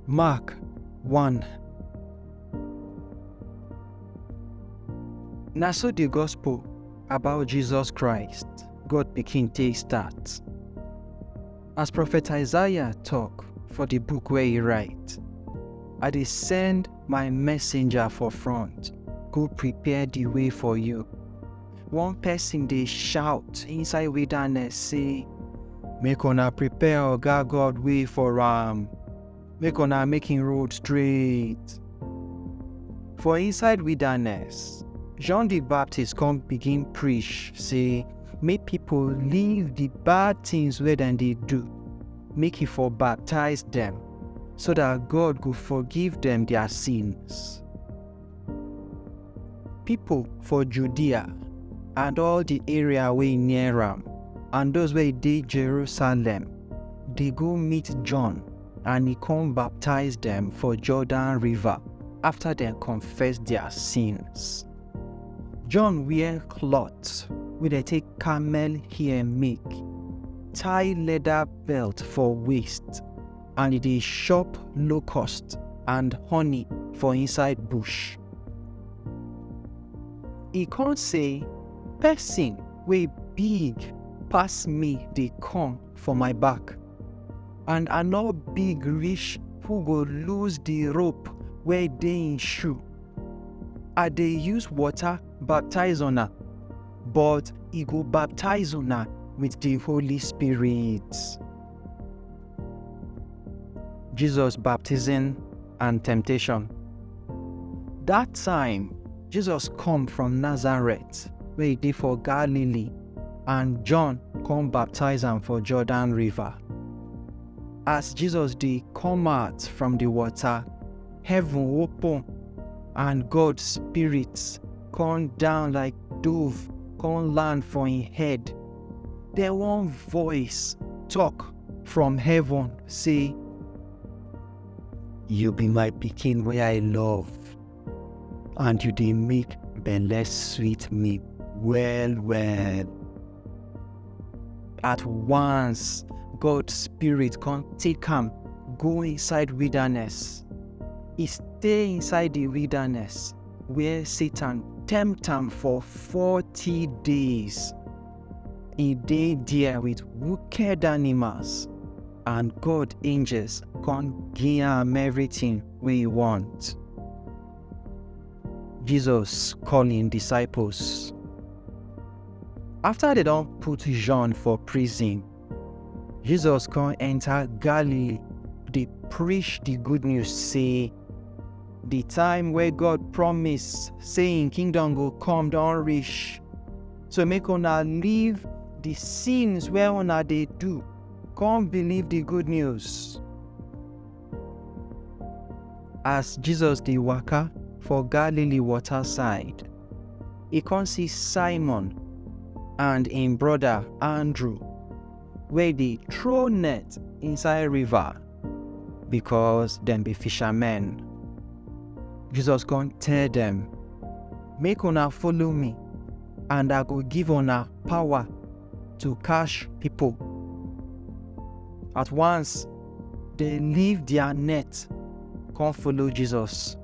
Mark 1. Na so the gospel about Jesus Christ, God pikin take start. As Prophet Isaiah talk for the book where he write, I dey send my messenger for front, go prepare the way for you. One person dey shout inside wilderness say, make una prepare Oga God way for am. Make una making road straight. For inside wilderness, John the Baptist come begin preach, say, make people leave the bad things where dem dey do, make he for baptize them, so that God go forgive them their sins. People for Judea and all the area way near am, and those wey dey Jerusalem, they go meet John, and he come baptize them for Jordan River after they confess their sins. John wear cloth wey they take camel hair make, tie leather belt for waist, and he dey chop locust and honey for inside bush. He come say, person wey big pass me dey come for my back, and I no big reach who go lose the rope where dey in shoe. I dey use water baptize una, but he go baptize una with the Holy Spirit. Jesus' baptism and temptation. That time, Jesus come from Nazareth, where he dey for Galilee, and John come baptize am for Jordan River. As Jesus dey come out from the water, heaven open, and God's Spirit come down like dove, come land for him head. Then one voice talk from heaven say, you be my pikin wey I love, and you dey make belle sweet me well well. At once, God's Spirit come take am go inside wilderness. He stay inside the wilderness where Satan tempt am for 40 days. He dey there with wicked animals, and God angels come give am everything wey he want. Jesus calling disciples. After they don put John for prison, Jesus come enter Galilee, dey preach the good news, say, the time where God promise say him kingdom go come don reach. So make una leave the sins where una dey do, come believe the good news. As Jesus dey waka for Galilee water side, he come see Simon and him brother Andrew, where they throw net inside river, because them be fishermen. Jesus come tell them, make una follow me, and I go give una power to catch people. At once, they leave their net, come follow Jesus.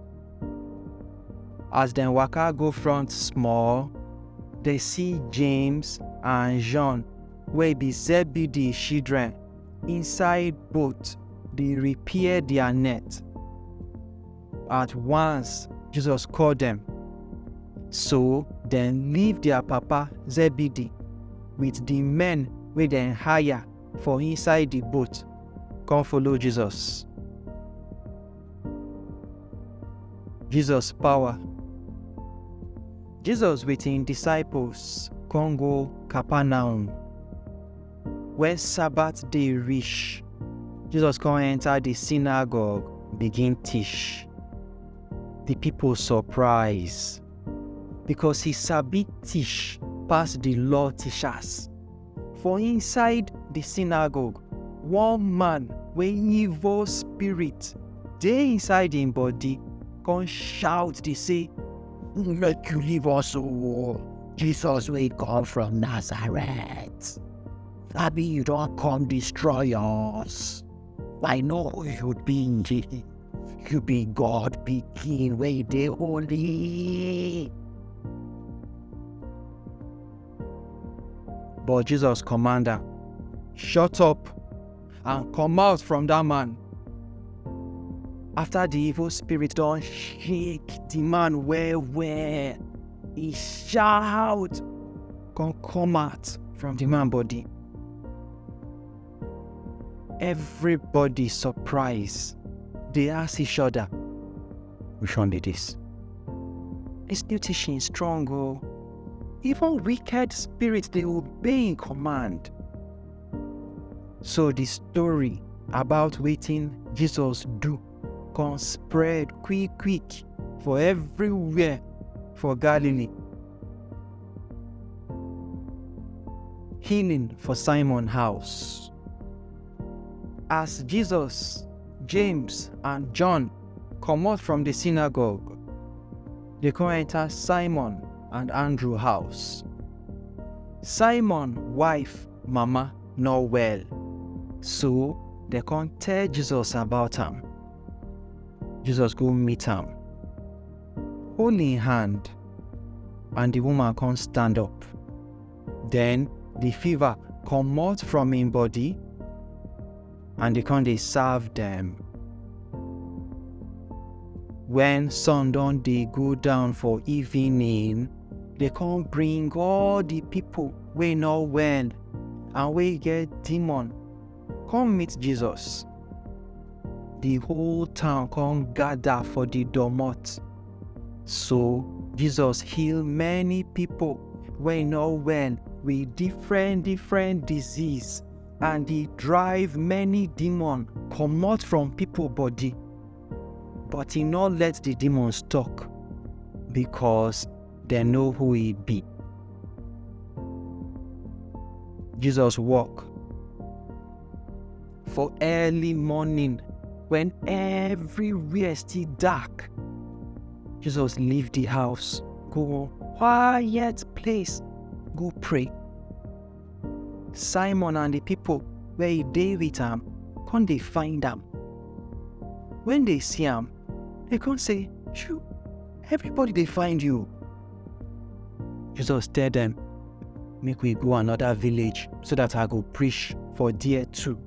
As them waka go front small, they see James and John, wey be Zebedee children, inside boat, they repair their net. At once, Jesus called them. So, then leave their papa Zebedee with the men wey dem hire for inside the boat, come follow Jesus. Jesus' power. Jesus with him disciples come go Capernaum. Where Sabbath day reach, Jesus come enter the synagogue, begin teach. The people surprise, because he sabi teach pass the law teachers. For inside the synagogue, one man wey evil spirit dey inside him body come shout dey say, "Make you leave us, oh, Jesus wey come from Nazareth. Abi you don come destroy us. I know who you be. You be God pikin wey dey holy." But Jesus command am, "Shut up and come out from that man." After the evil spirit don shake the man well well, he shout come out from the man body. Everybody surprised. They ask each other, "Which one be this? This new teaching is strong, oh. Even wicked spirits they obey in command." So the story about wetin Jesus do can spread quick for everywhere for Galilee. Healing for Simon house. As Jesus, James and John comot from the synagogue, they come enter Simon and Andrew house. Simon wife mama not well, so they come tell Jesus about am. Jesus go meet am, hold him hand, and the woman come stand up. Then the fever comot from him body, and they come dey serve them. When sun don dey go down for evening, they come bring all the people wey no well and wey get demon come meet Jesus. The whole town come gather for the domot. So Jesus heal many people wey no well with different disease, and he drive many demon comot from people body. But he not let the demons talk, because they know who he be. Jesus walk. For early morning, when everywhere still dark, Jesus leave the house, go quiet place, go pray. Simon and the people where he dey with am come dey find am. When they see am, they come say, "Shoo, everybody dey find you." Jesus tell them, "Make we go another village so that I go preach for there too,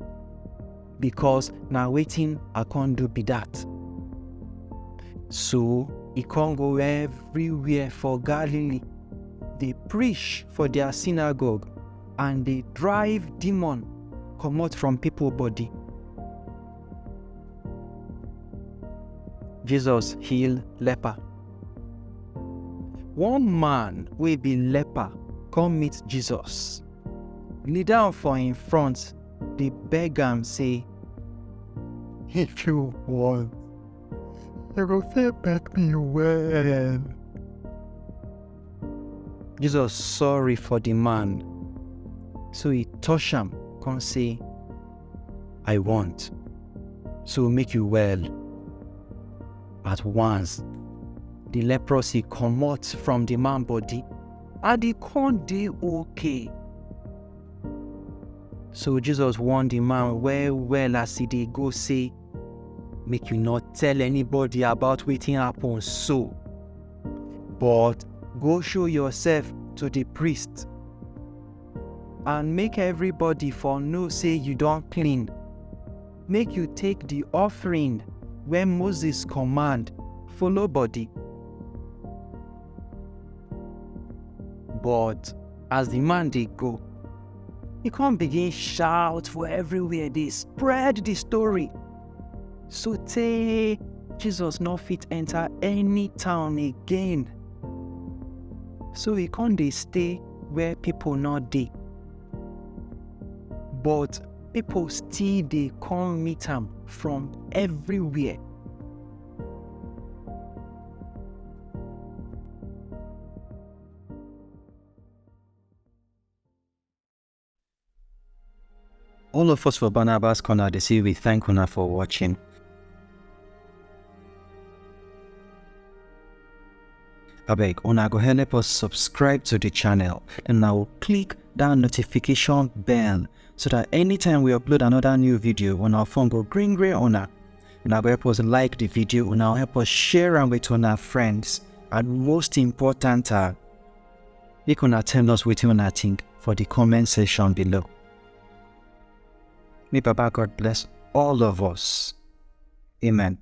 because na wetin I can't do be that." So he can't go everywhere for Galilee. They preach for their synagogue, and they drive demon comot from people body. Jesus heal leper. One man wey be leper come meet Jesus. Kneel down for him front, dey beg am say, If you want, you go fit make me well. Jesus sorry for the man, so he touch am, come say, "I want, so make you well." At once, the leprosy comot from the man body, and he come dey okay. So Jesus warn the man well as he dey go, say, "Make you not tell anybody about wetin happen so, but go show yourself to the priest, and make everybody for know say you don clean. Make you take the offering when Moses command, follow body." But as the man dey go, he come begin shout for everywhere, dey spread the story, so tey Jesus no fit enter any town again. So he come dey stay where people no dey, but people still dey come meet am from everywhere. all of us for Barnabas Corner, they say we thank una for watching. Abeg, una go help us subscribe to the channel, and now click that notification bell so that anytime we upload another new video on our phone go green una. Una go help us like the video, una help us share am with una friends, and most important, make una tell us wetin una think for the comment section below. May Baba God bless all of us. Amen.